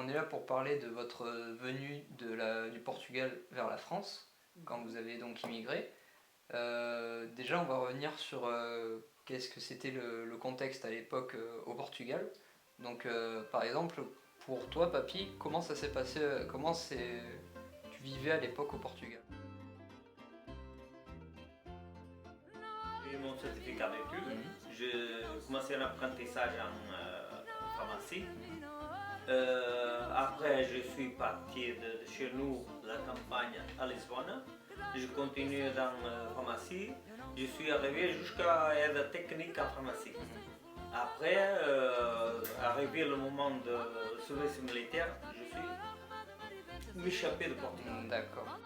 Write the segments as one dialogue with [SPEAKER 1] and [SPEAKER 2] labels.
[SPEAKER 1] on est là pour parler de votre venue du Portugal vers la France, quand vous avez donc immigré. Déjà, on va revenir sur qu'est-ce que c'était le contexte à l'époque au Portugal. Donc, par exemple, pour toi, Papy, comment ça s'est passé, tu vivais à l'époque au Portugal?
[SPEAKER 2] J'ai mon certificat d'études. J'ai commencé un apprentissage en pharmacie. Après, je suis parti de chez nous, de la campagne à Lisbonne. Je continue dans la pharmacie. Je suis arrivé jusqu'à aide technique en pharmacie. Après, arrivé le moment de service militaire, je suis m'échappé de Portugal.
[SPEAKER 1] D'accord.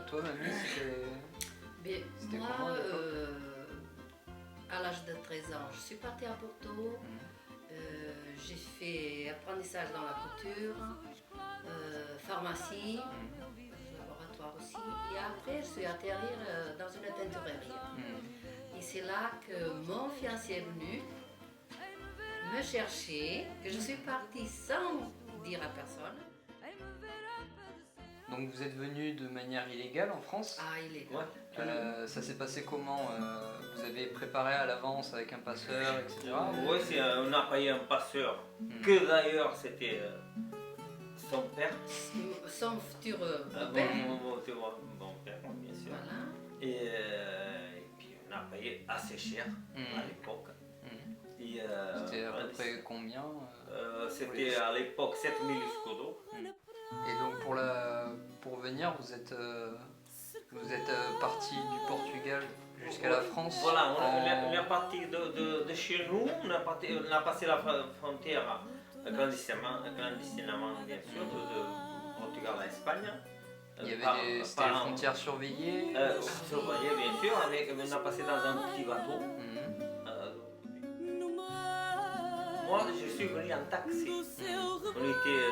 [SPEAKER 1] Toi, Mamie, c'était
[SPEAKER 3] Moi,
[SPEAKER 1] comment à l'époque?
[SPEAKER 3] à l'âge de 13 ans, je suis partie à Porto. J'ai fait apprentissage dans la couture, pharmacie, laboratoire aussi. Et après, je suis atterrie dans une teinturerie. Et c'est là que mon fiancé est venu me chercher, que je suis partie sans dire à personne.
[SPEAKER 1] Donc vous êtes venu de manière illégale en France?
[SPEAKER 3] Ah, il est là.
[SPEAKER 2] Ouais.
[SPEAKER 1] Ça s'est passé comment? Vous avez préparé à l'avance avec un passeur, etc.
[SPEAKER 2] Oui, on a payé un passeur, que d'ailleurs c'était son père.
[SPEAKER 3] Son futur
[SPEAKER 2] Mon
[SPEAKER 3] père.
[SPEAKER 2] mon père, bien sûr.
[SPEAKER 3] Voilà.
[SPEAKER 2] Et puis on a payé assez cher à l'époque. Et,
[SPEAKER 1] C'était à peu près combien?
[SPEAKER 2] c'était à l'époque 7000 escudos.
[SPEAKER 1] Et donc pour venir, vous êtes parti du Portugal jusqu'à la France?
[SPEAKER 2] Voilà, on est parti de chez nous, on a passé la frontière clandestinement bien sûr, de Portugal à Espagne.
[SPEAKER 1] Il y avait c'était les frontières surveillées?
[SPEAKER 2] Surveillées bien sûr, on a passé dans un petit bateau. Moi, je suis venu en taxi. On était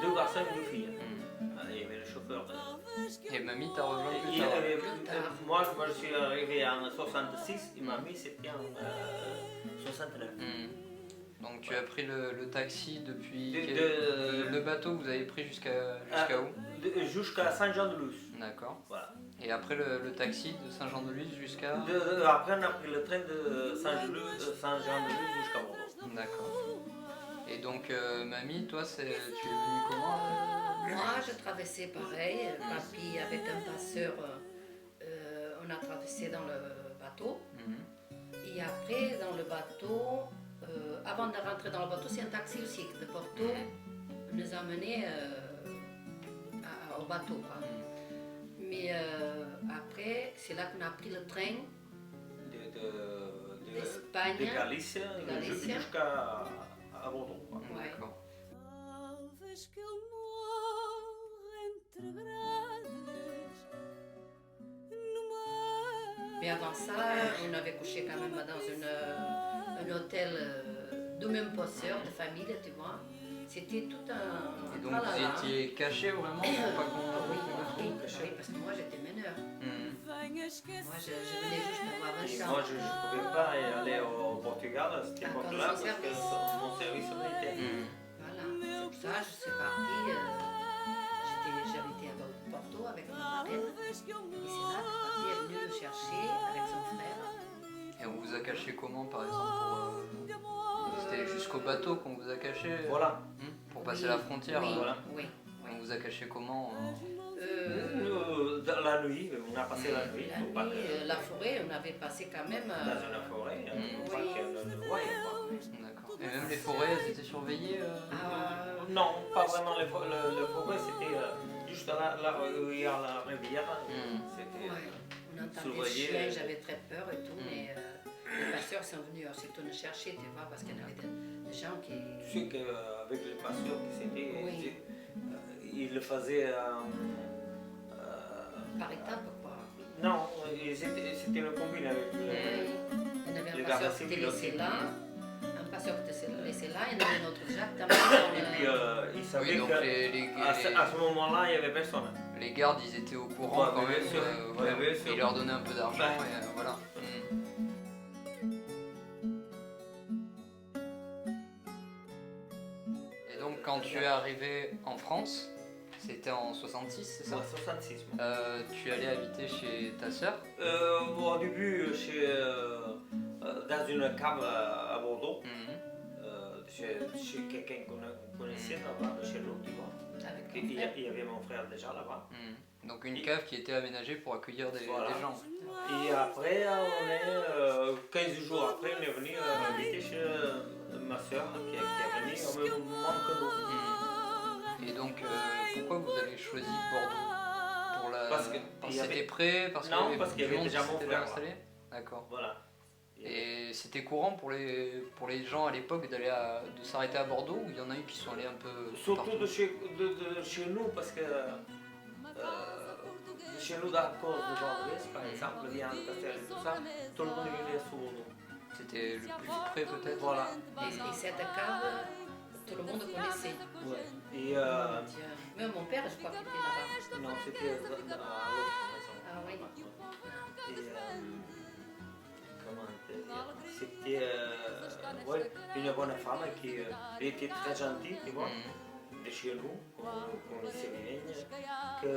[SPEAKER 2] deux garçons et deux filles. Il y avait le chauffeur.
[SPEAKER 1] Et Mamie t'a rejoint plus
[SPEAKER 2] Il y
[SPEAKER 1] tard?
[SPEAKER 2] avait- moi, je suis arrivé en 66 et mamie c'était en 69.
[SPEAKER 1] Donc tu as pris le taxi depuis
[SPEAKER 2] De-
[SPEAKER 1] le bateau, vous avez pris jusqu'à où?
[SPEAKER 2] Jusqu'à Saint-Jean-de-Luz.
[SPEAKER 1] D'accord.
[SPEAKER 2] Voilà.
[SPEAKER 1] Et après le taxi de Saint-Jean-de-Luz jusqu'à...
[SPEAKER 2] Après, on a pris le train de Saint-Jean-de-Luz jusqu'à Bordeaux.
[SPEAKER 1] D'accord. Et donc Mamie, toi, tu es venue comment?
[SPEAKER 3] Moi, je traversais pareil, papy avec un passeur, on a traversé dans le bateau. Et après, dans le bateau, avant de rentrer dans le bateau, c'est un taxi aussi de Porto nous a menés au bateau. Quoi. Mais après, c'est là qu'on a pris le train d'Espagne,
[SPEAKER 2] de Galicia jusqu'à Bordeaux. Quoi.
[SPEAKER 3] Ouais.
[SPEAKER 1] D'accord.
[SPEAKER 3] Mais avant ça, on avait couché quand même dans un hôtel de même posseur, de famille, tu vois. C'était tout un...
[SPEAKER 1] Et donc vous étiez caché vraiment pour pas qu'on...
[SPEAKER 3] Oui, parce que moi j'étais mineure. Moi je venais juste d'avoir 20 ans.
[SPEAKER 2] Moi je ne pouvais pas aller au Portugal à cette époque-là parce que mon service militaire.
[SPEAKER 3] Voilà, c'est pour ça que je suis partie. J'habitais à Porto avec ma marraine. Et c'est là que papy est venu me chercher avec son frère.
[SPEAKER 1] Et on vous a caché comment par exemple C'était jusqu'au bateau qu'on vous a caché?
[SPEAKER 2] Voilà.
[SPEAKER 1] Pour passer la frontière?
[SPEAKER 3] Oui,
[SPEAKER 2] Voilà.
[SPEAKER 3] oui.
[SPEAKER 1] On vous a caché comment?
[SPEAKER 2] La nuit, on a passé la nuit.
[SPEAKER 3] La nuit, la forêt, on avait passé quand même...
[SPEAKER 2] Dans une forêt, pour pas qu'on ne voie.
[SPEAKER 1] D'accord. Et même les forêts, elles étaient surveillées?
[SPEAKER 2] Non, pas vraiment les forêts, c'était juste là où il y a la rivière. C'était
[SPEAKER 3] On entendait le
[SPEAKER 2] surveillé.
[SPEAKER 3] chien, j'avais très peur et tout, mais les passeurs sont venus ensuite nous chercher, tu vois, parce qu'il y en avait des gens qui...
[SPEAKER 2] Tu sais qu'avec les passeurs,
[SPEAKER 3] Oui.
[SPEAKER 2] ils le faisaient...
[SPEAKER 3] par étapes, quoi.
[SPEAKER 2] non, c'était le combine avec
[SPEAKER 3] Il y en avait
[SPEAKER 2] les
[SPEAKER 3] un
[SPEAKER 2] gardes
[SPEAKER 3] passeur qui était
[SPEAKER 2] civils
[SPEAKER 3] laissé
[SPEAKER 2] aussi.
[SPEAKER 3] là, un passeur qui était laissé là, il y en avait un autre exactement
[SPEAKER 2] Et puis ils savaient
[SPEAKER 1] Oui, donc
[SPEAKER 2] qu'à ce moment-là, il n'y avait personne.
[SPEAKER 1] les gardes, ils étaient au courant
[SPEAKER 2] Ouais,
[SPEAKER 1] quand
[SPEAKER 2] bien
[SPEAKER 1] même.
[SPEAKER 2] sûr. Ouais, bien sûr.
[SPEAKER 1] Ils leur donnaient un peu d'argent
[SPEAKER 2] Ouais.
[SPEAKER 1] et voilà. quand tu es arrivé en France, c'était en 66, c'est ça?
[SPEAKER 2] Ouais, 66.
[SPEAKER 1] Tu allais habiter chez ta sœur?
[SPEAKER 2] Au début, dans une cave à Bordeaux, chez quelqu'un qu'on connaissait là-bas, chez nous, tu vois.
[SPEAKER 3] Avec
[SPEAKER 2] Il
[SPEAKER 3] mon frère.
[SPEAKER 2] y avait mon frère déjà là-bas.
[SPEAKER 1] Donc une cave qui était aménagée pour accueillir des gens.
[SPEAKER 2] Et après, on est 15 jours après, on est venu habiter chez ma soeur qui est venue au même moment que nous.
[SPEAKER 1] Et donc pourquoi vous avez choisi Bordeaux pour la...
[SPEAKER 2] Parce que
[SPEAKER 1] c'était prêt, parce
[SPEAKER 2] Non,
[SPEAKER 1] qu'il
[SPEAKER 2] parce qu'il y avait
[SPEAKER 1] monde
[SPEAKER 2] déjà
[SPEAKER 1] qui
[SPEAKER 2] mon
[SPEAKER 1] s'était
[SPEAKER 2] frère,
[SPEAKER 1] installé. D'accord.
[SPEAKER 2] Voilà.
[SPEAKER 1] Et c'était courant pour les gens à l'époque de s'arrêter à Bordeaux, ou il y en a eu qui sont allés un peu
[SPEAKER 2] Surtout
[SPEAKER 1] partout?
[SPEAKER 2] de chez nous, parce que chez nous, dans la côte de Bordeaux, par exemple, viande, castel et tout ça, tout le monde venait sur nous.
[SPEAKER 1] C'était le plus près peut-être?
[SPEAKER 2] Voilà.
[SPEAKER 3] Et cette cave, tout le monde connaissait.
[SPEAKER 2] Ouais. Et
[SPEAKER 3] Tiens. Même mon père, je crois qu'il était là-bas.
[SPEAKER 2] non, c'était à l'autre maison.
[SPEAKER 3] Ah oui.
[SPEAKER 2] Et comment te dire, c'était ouais, une bonne femme qui était très gentille, tu vois, de chez nous, qu'on essaie que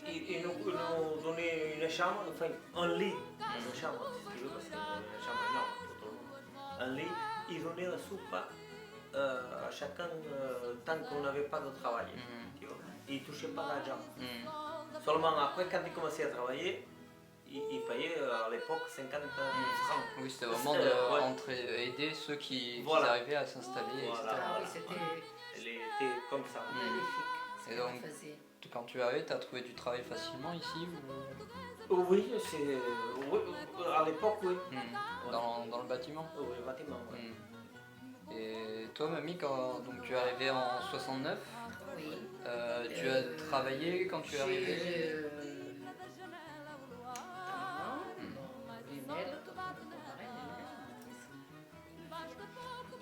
[SPEAKER 2] il nous donnait une chambre, enfin un lit, une chambre, si tu veux, parce que une chambre énorme pour tout le monde. Un lit, il donnait la soupe à chacun tant qu'on n'avait pas de travail, tu vois. Il ne touchait pas l'argent. Seulement après, quand il commençait à travailler, il payait à l'époque 50 francs.
[SPEAKER 1] Oui, c'était vraiment aider ceux qui arrivaient à s'installer, etc.
[SPEAKER 3] Ah oui, c'était
[SPEAKER 2] Elle était comme ça.
[SPEAKER 3] magnifique. Ce
[SPEAKER 1] Et
[SPEAKER 3] qu'on
[SPEAKER 1] donc,
[SPEAKER 3] faisait.
[SPEAKER 1] quand tu es arrivé, tu as trouvé du travail facilement ici
[SPEAKER 2] Oui, à l'époque, oui.
[SPEAKER 1] Dans le bâtiment?
[SPEAKER 2] Oui, le bâtiment, oui.
[SPEAKER 1] Et toi, mamie, quand donc, tu es arrivé en 69,
[SPEAKER 3] Oui.
[SPEAKER 1] tu as travaillé quand tu es arrivé?
[SPEAKER 3] Ta maman, Lionel,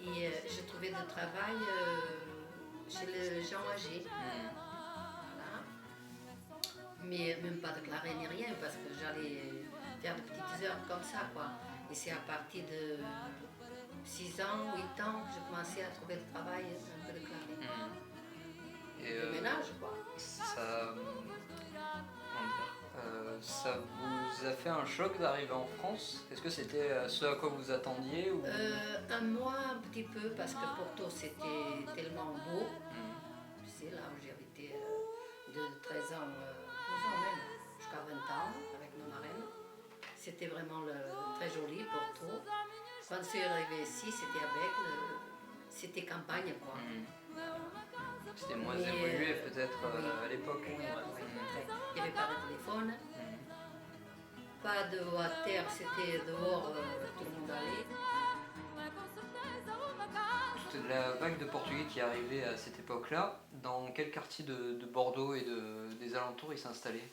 [SPEAKER 3] et j'ai trouvé du travail chez les gens âgés. Voilà. Mais même pas déclaré ni rien parce que j'allais faire de petites heures comme ça, quoi. Et c'est à partir de 6 ans, 8 ans que j'ai commencé à trouver le travail un peu déclaré.
[SPEAKER 1] Et,
[SPEAKER 3] Le ménage, quoi.
[SPEAKER 1] Ça vous a fait un choc d'arriver en France? Est-ce que c'était ce à quoi vous attendiez ou...
[SPEAKER 3] Un mois, un petit peu, parce que Porto c'était tellement beau. C'est là où j'ai habité de 13 ans, 12 ans même, jusqu'à 20 ans avec ma marraine. C'était vraiment très joli, Porto. Quand je suis arrivée ici, c'était avec, c'était campagne, quoi.
[SPEAKER 1] C'était moins
[SPEAKER 3] Mais,
[SPEAKER 1] évolué peut-être
[SPEAKER 3] oui.
[SPEAKER 1] à l'époque.
[SPEAKER 3] Oui, il n'y avait pas de téléphone, pas de water, c'était dehors, tout le monde allait.
[SPEAKER 1] Toute la vague de Portugais qui arrivait à cette époque-là, dans quel quartier de Bordeaux et des alentours ils s'installaient?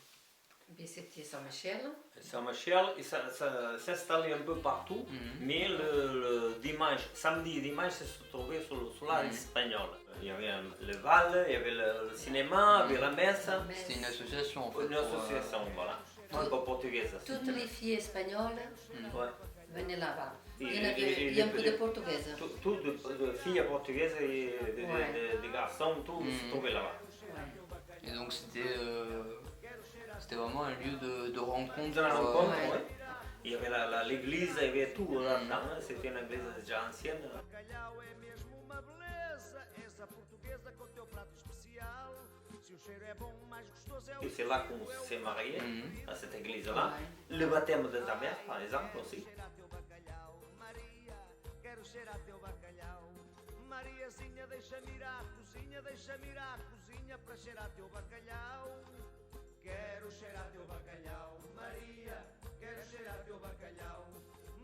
[SPEAKER 3] C'était Saint-Michel.
[SPEAKER 2] Saint-Michel, ça s'installait un peu partout, mais le dimanche, samedi et dimanche, ça se trouvait sur l'art espagnol. Il y avait le Val, il y avait le cinéma, il y avait la messe.
[SPEAKER 1] C'était une association en fait.
[SPEAKER 2] Une association, voilà. Un peu portugaise.
[SPEAKER 3] Toutes les filles espagnoles
[SPEAKER 2] Ouais.
[SPEAKER 3] venaient là-bas.
[SPEAKER 2] Et-
[SPEAKER 3] Il y en avait
[SPEAKER 2] et-
[SPEAKER 3] il y a un peu de portugaises.
[SPEAKER 2] Tout de filles portugaises et de garçons, tout se trouvait là-bas.
[SPEAKER 3] Ouais.
[SPEAKER 1] Et donc c'était vraiment un lieu de rencontre.
[SPEAKER 2] Dans la rencontre,
[SPEAKER 3] ouais.
[SPEAKER 2] ouais. Il y avait l'église, il y avait tout là-dedans. C'était une église déjà ancienne.
[SPEAKER 4] Bacalhau é mesmo uma beleza, és a portuguesa com teu prato especial. Se o cheiro é bom, mais gostoso é o
[SPEAKER 2] Et c'est là qu'on s'est marié, à cette église-là.
[SPEAKER 3] Ouais.
[SPEAKER 2] Le baptême de ta mère, par exemple, aussi.
[SPEAKER 4] cheirar teu bacalhau. Maria, quero cheirar teu bacalhau. Mariazinha, deixa-me ir à cozinha, deixa-me ir à cozinha para cheirar teu bacalhau. Quero cheirar teu bacalhau. Maria, quero cheirar teu bacalhau.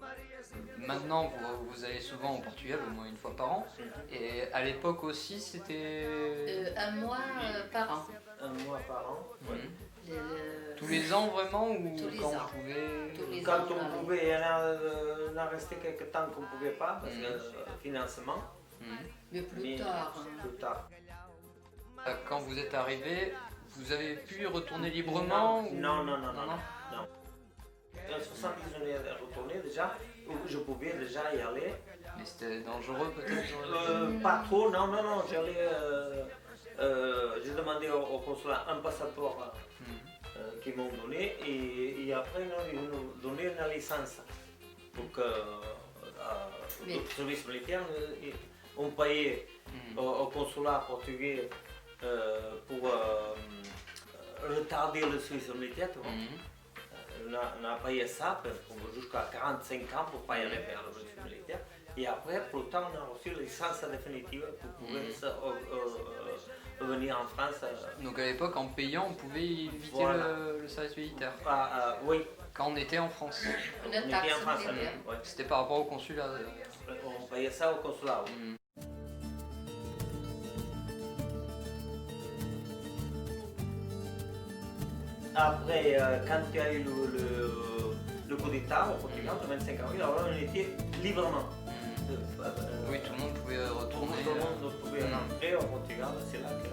[SPEAKER 4] Mariazinha,
[SPEAKER 1] Maintenant, vous allez souvent au Portugal, au moins une fois par an. Et à l'époque aussi, c'était
[SPEAKER 3] Un mois par an.
[SPEAKER 2] Un mois par an. Ouais.
[SPEAKER 1] tous les ans vraiment ou
[SPEAKER 3] Tous les
[SPEAKER 1] quand
[SPEAKER 3] ans.
[SPEAKER 1] vous pouvez?
[SPEAKER 3] Tous les
[SPEAKER 2] Quand
[SPEAKER 3] ans,
[SPEAKER 2] on
[SPEAKER 3] allait.
[SPEAKER 2] pouvait, il en a resté quelques temps qu'on ne pouvait pas, parce que financement.
[SPEAKER 3] Mais plus
[SPEAKER 2] Mais
[SPEAKER 3] tard.
[SPEAKER 2] plus tard.
[SPEAKER 1] Quand vous êtes arrivé, vous avez pu y retourner librement ou...
[SPEAKER 2] Non. En 70, on est retourné déjà, je pouvais déjà y aller.
[SPEAKER 1] Mais c'était dangereux peut-être
[SPEAKER 2] Pas trop, non, j'allais. J'ai demandé au consulat un passeport qu'ils m'ont donné et après ils m'ont donné une licence pour que le service militaire on payait au consulat portugais pour retarder le service militaire. On a payé ça jusqu'à 45 ans pour ne pas y aller faire le service militaire. Et après, pour le temps, on a reçu la licence définitive pour pouvoir revenir en France.
[SPEAKER 1] Donc à l'époque, en payant, on pouvait éviter
[SPEAKER 2] Voilà.
[SPEAKER 1] le service militaire.
[SPEAKER 2] Oui,
[SPEAKER 1] Quand on était en France.
[SPEAKER 3] Une
[SPEAKER 2] on était
[SPEAKER 3] taxe
[SPEAKER 2] en France.
[SPEAKER 3] militaire.
[SPEAKER 2] Ouais.
[SPEAKER 1] C'était par rapport au consulat.
[SPEAKER 2] On payait ça au consulat. Oui. Après, quand il y a eu le coup d'État au Portugal, le 25 avril, alors là, on était librement.
[SPEAKER 1] Oui, tout le monde pouvait retourner.
[SPEAKER 2] Tout le monde pouvait rentrer au Portugal, c'est là que.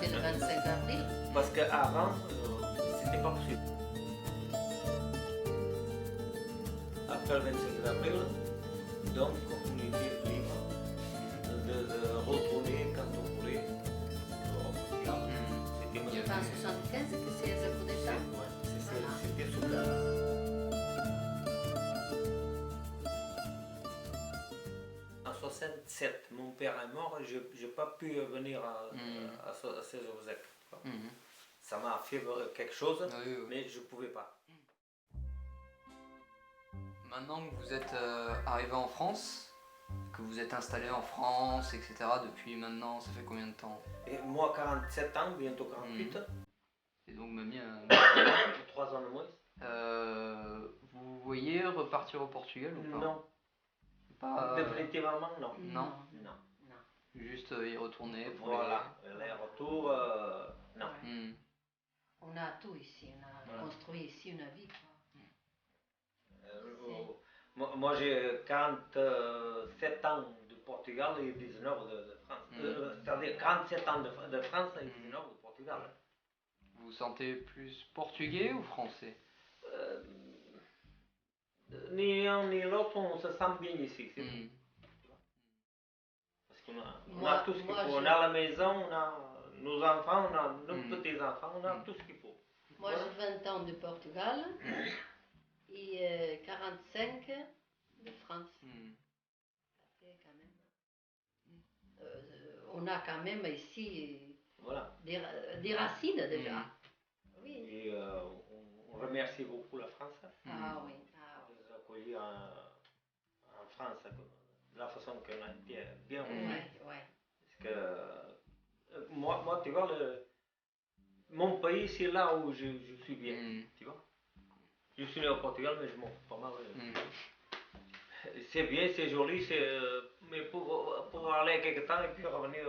[SPEAKER 3] C'était le 25 avril.
[SPEAKER 2] Parce qu'avant, c'était pas possible. Après le 25 avril, donc on était libre de retourner quand on voulait au Portugal. C'était
[SPEAKER 1] Il y
[SPEAKER 3] En
[SPEAKER 1] avait-
[SPEAKER 3] 75 que c'est le coup d'État.
[SPEAKER 2] C'était super. En 67, mon père est mort, je n'ai pas pu venir à ses obsèques.
[SPEAKER 1] Mhm.
[SPEAKER 2] Ça m'a fait quelque chose,
[SPEAKER 1] Oui, oui.
[SPEAKER 2] mais je ne pouvais pas.
[SPEAKER 1] Maintenant que vous êtes arrivé en France, que vous êtes installé en France, etc., depuis maintenant, ça fait combien de temps?
[SPEAKER 2] Et moi, 47 ans, bientôt 48,
[SPEAKER 1] Et donc, mamie,
[SPEAKER 2] 3 ans de moins.
[SPEAKER 1] vous voyez repartir au Portugal ou pas?
[SPEAKER 2] Non,
[SPEAKER 1] Pas,
[SPEAKER 2] définitivement non.
[SPEAKER 1] Non.
[SPEAKER 2] Non.
[SPEAKER 1] Juste y retourner pour
[SPEAKER 2] Voilà, les retours, non.
[SPEAKER 1] les...
[SPEAKER 3] On a tout ici, on a
[SPEAKER 2] Voilà.
[SPEAKER 3] construit ici une vie. Quoi.
[SPEAKER 2] Moi j'ai 47 ans de Portugal et 19 de France. C'est-à-dire 47 ans de France et 19 de Portugal.
[SPEAKER 1] Vous vous sentez plus portugais ou français?
[SPEAKER 2] Ni l'un ni l'autre, on se sent bien ici. C'est
[SPEAKER 1] Mhm.
[SPEAKER 2] Parce qu'on a, on
[SPEAKER 3] Moi-
[SPEAKER 2] a tout ce qu'il
[SPEAKER 3] moi,
[SPEAKER 2] faut.
[SPEAKER 3] je-
[SPEAKER 2] On a la maison, on a nos enfants, on a nos petits-enfants, on a tout ce qu'il faut.
[SPEAKER 3] Moi
[SPEAKER 2] Voilà.
[SPEAKER 3] j'ai 20 ans de Portugal et 45 de France.
[SPEAKER 1] Mhm.
[SPEAKER 3] Ça fait quand même. On a quand même ici
[SPEAKER 2] Voilà.
[SPEAKER 3] des racines déjà. Oui.
[SPEAKER 2] Et on remercie beaucoup la France
[SPEAKER 3] Ah oui.
[SPEAKER 2] de nous accueillir en France de la façon qu'on a été bien reçus.
[SPEAKER 3] Ouais.
[SPEAKER 2] Parce que moi, tu vois, mon pays, c'est là où je suis bien. Tu vois. Je suis né au Portugal, mais je m'en fous pas mal. C'est bien, c'est joli, mais pour aller quelque temps et puis revenir.